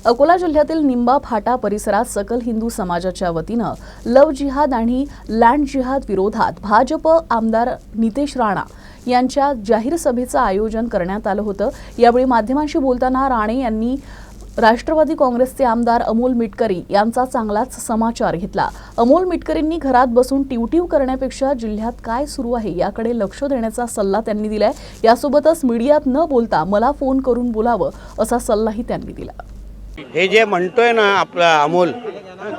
अकोला जिल्ह्यातील निंबा फाटा परिसरात सकल हिंदू समाजाच्या वतीनं लव्ह जिहाद आणि लँड जिहाद विरोधात भाजप आमदार नितेश राणा यांच्या जाहीर सभेचं आयोजन करण्यात आलं होतं। यावेळी माध्यमांशी बोलताना राणे यांनी राष्ट्रवादी काँग्रेसचे आमदार अमोल मिटकरी यांचा चांगलाच समाचार घेतला। अमोल मिटकरींनी घरात बसून टिवटिव करण्यापेक्षा जिल्ह्यात काय सुरू आहे याकडे लक्ष देण्याचा सल्ला त्यांनी दिलाय। यासोबतच मीडियात न बोलता मला फोन करून बोलावं असा सल्लाही त्यांनी दिला। हे जे म्हणतोय ना आपला अमोल,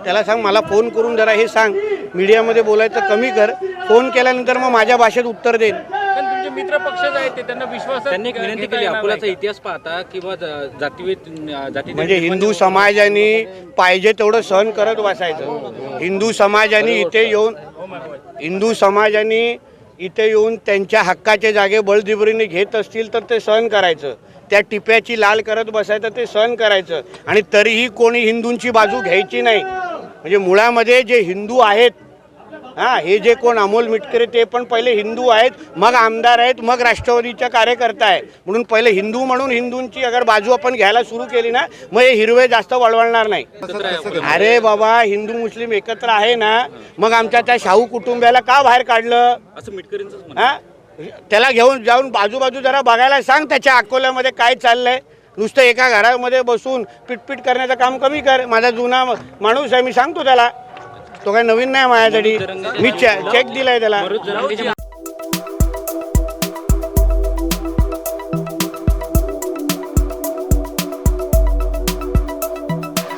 त्याला सांग मला फोन करून जरा हे सांग, मीडियामध्ये बोलायचं कमी कर, फोन केल्यानंतर मग माझ्या भाषेत उत्तर देईन। पण तुमचे मित्र पक्षच आहेत ते, त्यांना विश्वास त्यांनी एक विनंती केली, अकोलाचा इतिहास पाहता किंवा जाती म्हणजे हिंदू समाजाने पाहिजे तेवढं सहन करत बसायचं। हिंदू समाजाने इथे येऊन त्यांच्या हक्काचे जागे बळजबरीने घेत असतील तर ते सहन करायचं, त्या टिप्याची लाल करत बसायचं ते सहन करायचं, आणि तरीही कोणी हिंदूंची बाजू घ्यायची नाही। म्हणजे मुळामध्ये जे हिंदू आहेत, हे जे कोण अमोल मिटकरी ते पण पहिले हिंदू आहेत, मग आमदार आहेत, मग राष्ट्रवादीच्या कार्यकर्ता आहेत, म्हणून पहिले हिंदू म्हणून हिंदूंची अगर बाजू आपण घ्यायला सुरू केली ना, मग हे हिरवे जास्त वळवळणार नाही। अरे बाबा, हिंदू मुस्लिम एकत्र आहे ना, मग आमच्या त्या शाहू कुटुंबियाला का बाहेर काढलं असं मिटकरींचं त्याला घेऊन जाऊन बाजूबाजू जरा बघायला सांग, त्याच्या अकोल्यामध्ये काय चाललंय। नुसतं एका घरामध्ये बसून पिटपिट करण्याचं काम कमी कर। माझा जुना माणूस आहे, मी सांगतो त्याला, तो काय नवीन नाही माझ्यासाठी, मी चेक दिलाय त्याला।